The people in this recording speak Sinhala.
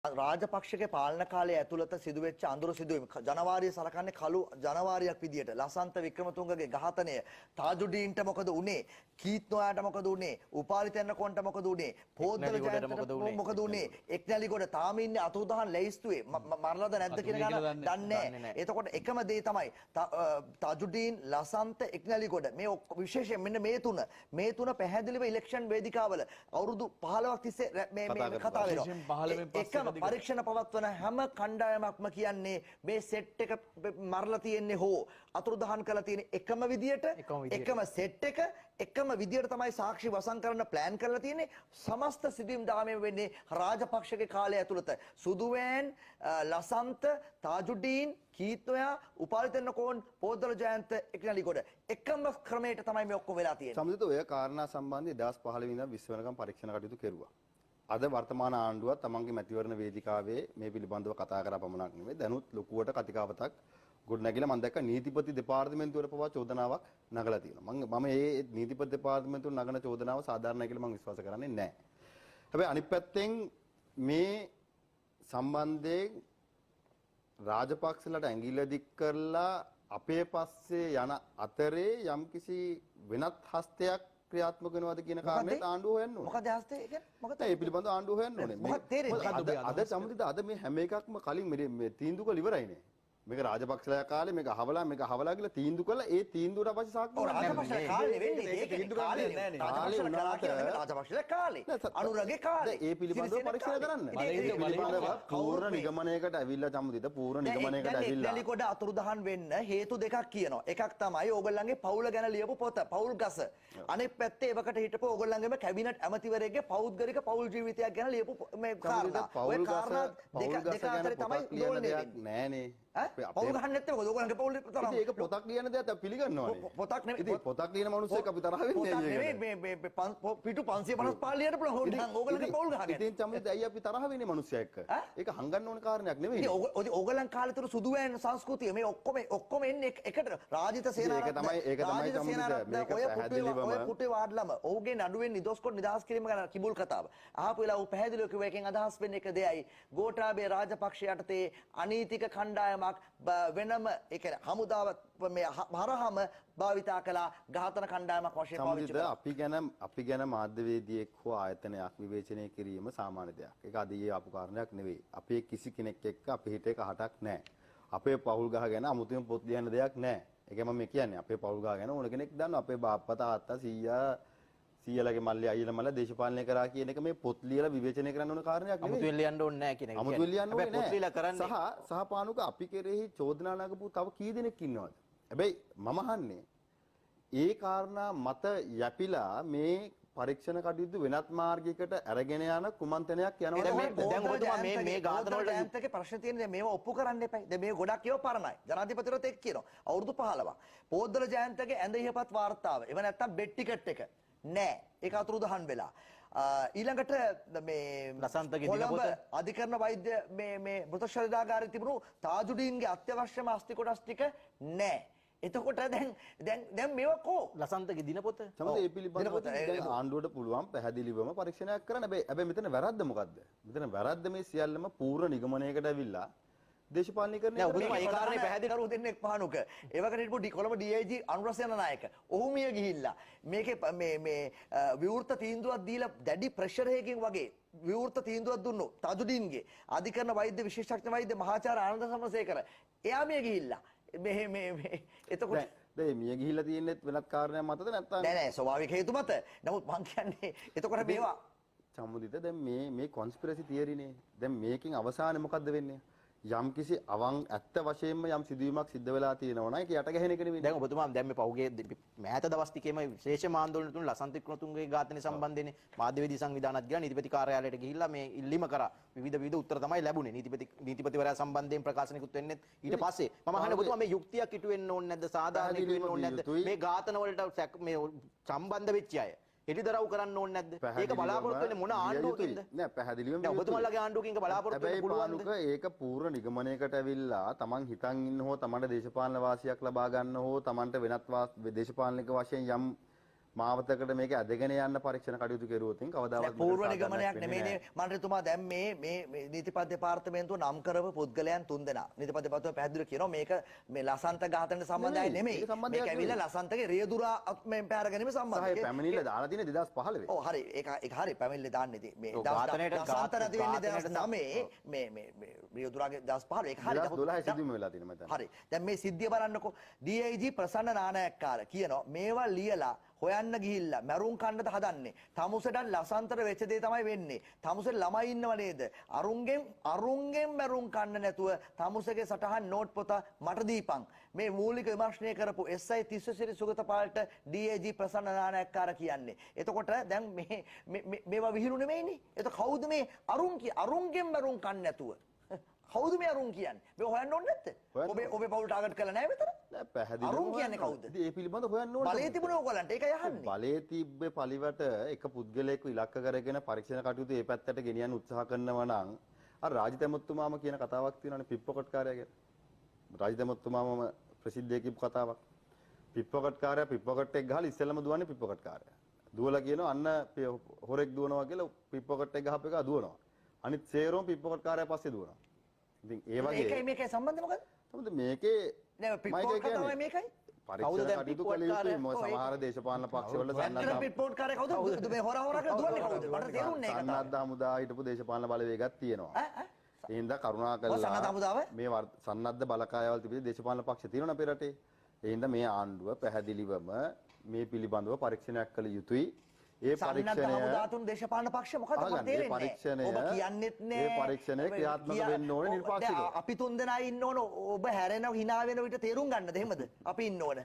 රාජපක්ෂගේ පාලන කාලය ඇතුළත සිදුවෙච්ච අඳුරු සිදුවීම් ජනවාරිය සලකන්නේ කළු ජනවාරියක් විදියට ලසන්ත වික්‍රමතුංගගේ ඝාතනය තාජුඩීන්ට මොකද උනේ කීත් නොයාට මොකද උනේ උපාලිතෙන්න කොන්ට මොකද උනේ පොද්දල ජයන්තට මොකද උනේ එක්නැලිගොඩ තාම ඉන්නේ අතුරුදහන් ලැයිස්තුවේ මරලාද නැද්ද කියන ගාන දන්නේ නැහැ. එතකොට එකම දේ තමයි තාජුඩීන් ලසන්ත එක්නැලිගොඩ මේ විශේෂයෙන් මෙන්න මේ තුන පැහැදිලිව ඉලෙක්ෂන් වේදිකාවල අවුරුදු 15ක් තිස්සේ මේ කතා වෙනවා. පරීක්ෂණ පවත්වන හැම කණ්ඩායමක්ම කියන්නේ මේ සෙට් එක මරලා තියෙන්නේ හෝ අතුරුදහන් කරලා තියෙන එකම විදියට එකම සෙට් එක එකම විදියට තමයි සාක්ෂි වසන් කරන්න ප්ලෑන් කරලා තියෙන්නේ. සමස්ත සිදුවීම් දාමයෙන් වෙන්නේ රාජපක්ෂගේ කාලය ඇතුළත සුදුවෑන් ලසන්ත තාජුඩීන් කීත්නොයා උපාලිතෙන්න කෝන් පොද්දල ජයන්ත එක්නැලිගොඩ එකම ක්‍රමයට තමයි මේ ඔක්කොම වෙලා තියෙන්නේ. සමහරවිට ඔය කාරණා සම්බන්ධයෙන් 2015 ඉඳන් 20 වෙනකම් පරීක්ෂණ කටයුතු කෙරුවා. අද වර්තමාන ආණ්ඩුවත් තමන්ගේ මැතිවරණ වේදිකාවේ මේ පිළිබඳව කතා කරා පමණක් නෙමෙයි දැනුත් ලොකුවට කතිකාවතක් ගොඩනැගිලා මම දැක්ක නීතිපති දෙපාර්තමේන්තුවට පවා චෝදනාවක් නගලා තියෙනවා. මම මේ නීතිපති දෙපාර්තමේන්තුවට නගන චෝදනාව සාධාරණයි කියලා මම විශ්වාස කරන්නේ නැහැ. හැබැයි අනිත් පැත්තෙන් මේ සම්බන්ධයෙන් රාජපක්ෂලට ඇඟිල්ල දික් කරලා අපේ පස්සේ යන අතරේ යම්කිසි වෙනත් හස්තයක් ක්‍රියාත්මක වෙනවද කියන කාරණේත් ආණ්ඩුව හොයන්න ඕනේ. මොකද හස්තේ කියන්නේ? මොකද ඒ පිළිබඳව ආණ්ඩුව හොයන්න ඕනේ. මොකද තේරෙන්නේ? අද සම්මුතිත අද මේ හැම එකක්ම කලින් මේ තීන්දුව කළ ඉවරයිනේ. මේක රාජපක්ෂලා කාලේ මේක අහවලා කියලා තීන්දුව කළා. ඒ තීන්දුවට අපස්සේ සාක්ෂි රාජපක්ෂලා කාලේ වෙන්නේ ඒක තීන්දුව කාලේ නෑනේ. රාජපක්ෂලා කාලේ අනුරගේ කාලේ ඒ පිළිබඳව පරීක්ෂා කරන්න. ඒ පිළිබඳව පූර්ණ නිගමනයකට ඇවිල්ලා සම්මුතිත පූර්ණ නිගමනයකට ඇවිල්ලා එක්නැලිගොඩ අතුරුදහන් වෙන්න හේතු දෙකක් කියනවා. එකක් තමයි ඕගොල්ලන්ගේ පවුල ගැන ලියපු පොත පවුල් ගස. අනෙක් පැත්තේ එවකට හිටපු ඕගොල්ලන්ගේම කැබිනට් ඇමතිවරයෙක්ගේ පෞද්ගලික පවුල් ජීවිතයක් ගැන ලියපු මේ කාරණා. ඔය කාරණා දෙක අතර තමයි දෝලනය වෙන්නේ. නෑනේ. පවුල් ගහන්න නැත්නම් මොකද ඕගොල්ලන්ගේ පවුල් තරහ. ඒක පොතක් ලියන දෙයක් අපි පිළිගන්නවනේ. පොතක් නෙමෙයි. ඉතින් පොතක් ලියන මිනිස්සෙක් අපි තරහ වෙන්නේ නැහැ. මේ පිටු 555 ලියන්න පුළුවන්. හොඳ ඕගොල්ලන්ගේ පවුල් ගහගෙන. ඉතින් තමයි ඇයි අපි තරහ වෙන්නේ මිනිස්සයා එක්ක. ඒක හංගන්න ඕන කාරණයක් නෙමෙයි. ඉතින් ඕගොල්ලන් කාලේ තුර සුදුවෑන් සංස්කෘතිය මේ ඔක්කොම එන්නේ එකට රාජිත සේනාරත්න ඒක තමයි මේක පැහැදිලිවම ඔය පුටේ වාඩ්ලම ඔහුගේ නඩුවෙන් නිදොස්කොට නිදහස් කිරීම ගැන කිඹුල් කතාව. අහපු වෙලාව ඔහු පැහැදිලිව කිව්වා එකෙන් අදහස් වෙන්නේ එක දෙයයි. ගෝඨාභය රාජපක්ෂ යටතේ අනීතික කණ්ඩායමක් වෙනම ඒ කියන්නේ හමුදාව මේ හරහම භාවිතා කළා ඝාතන කණ්ඩායමක් වශයෙන් පාවිච්චි කරා. අපි ගැන මාධ්‍යවේදියෙක් හෝ ආයතනයක් විවේචනය කිරීම සාමාන්‍ය දෙයක්. ඒක අදී ආපු කාරණයක් නෙවෙයි. අපේ කිසි කෙනෙක් එක්ක අපේ හිතේ කහටක් නැහැ. අපේ පවුල් ගහ ගැන අමුතුවෙන් පොත් ලියන්න දෙයක් නැහැ. ඒකම මම කියන්නේ අපේ පවුල් ගහ ගැන ඕන කෙනෙක් දන්නවා. අපේ බාප්පා තාත්තා සීයාලගේ මල්ලේ අයියලා මල්ලා දේශපාලනය කරා කියන එක මේ පොත් ලියලා විවේචනය කරන්න ඕන කාරණයක් නෙවෙයි. අමුතුවෙන් ලියන්න ඕනේ නැහැ කියන එක. අමුතුවෙන් ලියන්න ඕනේ නැහැ. පොත් ලියලා කරන්නේ සහ පානුක අපි කෙරෙහි චෝදනා නගපු තව කී දෙනෙක් ඉන්නවද? හැබැයි මම අහන්නේ ඒ කාරණා මත යැපිලා මේ පරීක්ෂණ කටයුතු වෙනත් මාර්ගයකට අරගෙන යන කුමන්ත්‍රණයක් යනවා. දැන් ඔබතුමා මේ ඝාතන වලට ජයන්තගේ ප්‍රශ්න තියෙන දැන් මේවා ඔප්පු කරන්න එපයි. දැන් මේ ගොඩක් ඒවා පරණයි. ජනාධිපතිවරත් එක්ක කියනවා. අවුරුදු 15ක්. පොද්දල ජයන්තගේ ඇඳ ඉහපත් වාර්තාව. එව නැත්තම් බෙඩ් ටිකට් එක නෑ. ඒක අතුරුදහන් වෙලා. ඊළඟට මේ ලසන්තගේ කොළඹ අධිකරණ වෛද්‍ය මේ මෘත ශරීරාගාරයේ තිබුණු තාජුඩීන්ගේ අත්‍යවශ්‍යම අස්ථි කොටස් ටික නෑ. එතකොට දැන් මේවා කෝ ලසන්තගේ දිනපොත තමයි මේ පිළිබඳව දැන් ආණ්ඩුවට පුළුවන් පැහැදිලිවම පරීක්ෂණයක් කරන්න. හැබැයි මෙතන වැරද්ද මොකද්ද? මෙතන වැරද්ද මේ සියල්ලම පූර්ණ නිගමනයකට ඇවිල්ලා දේශපාලනීකරණය කරනවා. ඔබතුමා ඒ කාරණේ පැහැදිලි කරු දෙන්නෙක් පහනුක. ඒවකට හිටපු කොළඹ DIG අනුරසේන නායක. ඔහු මිය ගිහිල්ලා මේකේ මේ විවෘත තීන්දුවක් දීලා දැඩි ප්‍රෙෂර් එකකින් වගේ විවෘත තීන්දුවක් දුන්නු තාජුඩීන්ගේ අධිකරණ වෛද්‍ය විශේෂඥ වෛද්‍ය මහාචාර්ය ආනන්ද සමසේකර. එයා මිය ගිහිල්ලා මේ එතකොට දැන් මිය ගිහිල්ලා තියෙන්නේ වෙනත් කාරණයක් මතද නැත්නම් නෑ ස්වභාවික හේතු මත. නමුත් මං කියන්නේ එතකොට මේවා සම්මුදිත දැන් මේ කොන්ස්පිරසි තියරිනේ. දැන් මේකෙන් අවසානය මොකද්ද වෙන්නේ? යම් කිසි ඇත්ත වශයෙන්ම යම් සිදුවීමක් සිද්ධ වෙලා තියෙනවා නම් ඒක යට ගැහෙන එක නෙවෙයි. දැන් ඔබතුමා දැන් මේ පෞගේ මෑත දවස් ටිකේම විශේෂ ආందోලන තුන ලසන්ත වික්‍රමතුංගගේ ඝාතනය සම්බන්ධයෙන් මාධ්‍යවේදී සංවිධානත් ගියා නීතිපති කාර්යාලයට ගිහිල්ලා මේ ඉල්ලීම කරා. විවිධ උත්තර තමයි ලැබුණේ. නීතිපතිවරයා සම්බන්ධයෙන් ප්‍රකාශනිකුත් වෙන්නේ ඊට පස්සේ. මම අහන්නේ ඔබතුමා මේ යුක්තියක් ඉටු වෙන්න ඕනේ නැද්ද? සාධාරණ ඉටු වෙන්න ඕනේ නැද්ද? මේ ඝාතන වලට මේ සම්බන්ධ වෙච්ච අය එළිදරව් කරන්න ඕනේ නැද්ද? ඒක බලාපොරොත්තු වෙන්නේ මොන ආණ්ඩුවකින්ද? නෑ පැහැදිලිවම දැන් ඔබතුමාලගේ ආණ්ඩුවකින් බලාපොරොත්තු වෙන්න පුළුවන්ද? ඒක පූර්ණ නිගමනයකට ඇවිල්ලා තමන් හිතන් ඉන්න හෝ තමන්ට දේශපාලන වාසියක් ලබා ගන්න හෝ තමන්ට වෙනත් දේශපාලනික වශයෙන් යම් මාවතකට මේක ඇදගෙන යන්න පරීක්ෂණ කටයුතු කෙරුවොත් කවදාවත් පූර්ව නිගමනයක් නෙමෙයිනේ මන්ත්‍රීතුමා දැන් මේ නීතිපති දෙපාර්තමේන්තුව නම් කරපු පුද්ගලයන් 3 දෙනා නීතිපති දෙපාර්තමේන්තුව පැහැදිලිව කියනවා මේක මේ ලසන්ත ඝාතනයට සම්බන්ධයි නෙමෙයි මේක ඇවිල්ලා ලසන්තගේ රියදුරා මේ පැහැර ගැනීම සම්බන්ධයි පැමිණිල්ල දාලා තියෙන 2015 ඔව් හරි ඒක හරි පැමිණිල්ල දාන්නේ ඉතින් මේ ඝාතනයට ලසන්ත නැති වෙන්නේ 2009 මේ රියදුරාගේ 2015 ඒක හරි 2012 සිදුවීම වෙලා තියෙනවා මතන හරි දැන් මේ සිද්ධිය බලන්නකෝ DIG ප්‍රසන්න නානායක්කාර කියනවා මේවා ලියලා හොයන්න ගිහිල්ලා මැරුම් කන්නද හදන්නේ තමුසෙට ලසන්තර වෙච්ච දේ තමයි වෙන්නේ තමුසෙට ළමයි ඉන්නව නේද අරුන්ගෙන් මැරුම් කන්න නැතුව තමුසෙගේ සටහන් නෝට් පොත මට දීපන් මේ මූලික විමර්ශනය කරපු SI තිස්සසිරි සුගතපාලට DAG ප්‍රසන්න නානායක්කාර කියන්නේ එතකොට දැන් මේවා විහිළු නෙමෙයිනේ එතකොට කවුද මේ අරුන්ගෙන් මැරුම් කන්න නැතුව කවුද මේ අරුන් කියන්නේ මේ හොයන්න ඕනේ නැත්තේ ඔබේ පවුල් ටාගට් කරලා නැහැ මෙතන නෑ පැහැදිලිව අරුන් කියන්නේ කවුද ඉතින් ඒ පිළිබඳව හොයන්න ඕනේ බලේ තිබුණේ ඕගලන්ට ඒකයි අහන්නේ බලේ තිබ්බේ පරිවට එක පුද්ගලයෙක්ව ඉලක්ක කරගෙන පරීක්ෂණ කටයුතු ඒ පැත්තට ගෙනියන්න උත්සාහ කරනවා නම් අර රාජතැමුත්තුමාම කියන කතාවක් තියෙනවානේ පිප්පොකට්කාරයා කියලා රාජතැමුත්තුමාම ප්‍රසිද්ධ කියපු කතාවක් පිප්පොකට්කාරයා පිප්පොකට් එක ගහලා ඉස්සෙල්ලම දුවන්නේ පිප්පොකට්කාරයා දුවලා කියනවා අන්න හොරෙක් දුවනවා කියලා පිප්පොකට් එක ගහපු එක දුවනවා අනිත් සේරෝම පිප්පොකට්කාරයා පස්සේ දුවනවා ඉතින් ඒ වගේ ඒකයි මේකයි සම්බන්ධ මොකද තමයි මේකේ නෑ පිප්පොට් තමයි මේකයි පරීක්ෂණ කටයුතු කළ යුතුයි සමහර දේශපාලන පක්ෂවල සන්නද්ධ පිප්පොට් කාරය කවුද මේ හොරා කියලා දුවන්නේ කවුද මට තේරුන්නේ ඒක සන්නද්ධ හමුදා හිටපු දේශපාලන බලවේගයක් තියෙනවා ඒ හින්දා කරුණා සන්නද්ධ කළා හමුදාව මේ සන්නද්ධ බලකායවල තිබෙන දේශපාලන පක්ෂ තියෙනවා අපේ රටේ ඒ හින්දා මේ ආණ්ඩුව පැහැදිලිවම මේ පිළිබඳව පරීක්ෂණයක් කළ යුතුයි ඒ සන්නද්ධ හමුදාතුන් දේශපාලන පක්ෂ මොකද මට තේරෙන්නේ ඔබ කියන්නෙත් නෑ ඒ පරීක්ෂණය ක්‍රියාත්මක වෙන්න ඕනේ නිර්පාක්ෂිකව අපි තුන් දෙනා ඉන්න ඕන ඔබ හැරෙනව hina වෙන විට තේරුම් ගන්නද එහෙමද අපි ඉන්න ඕන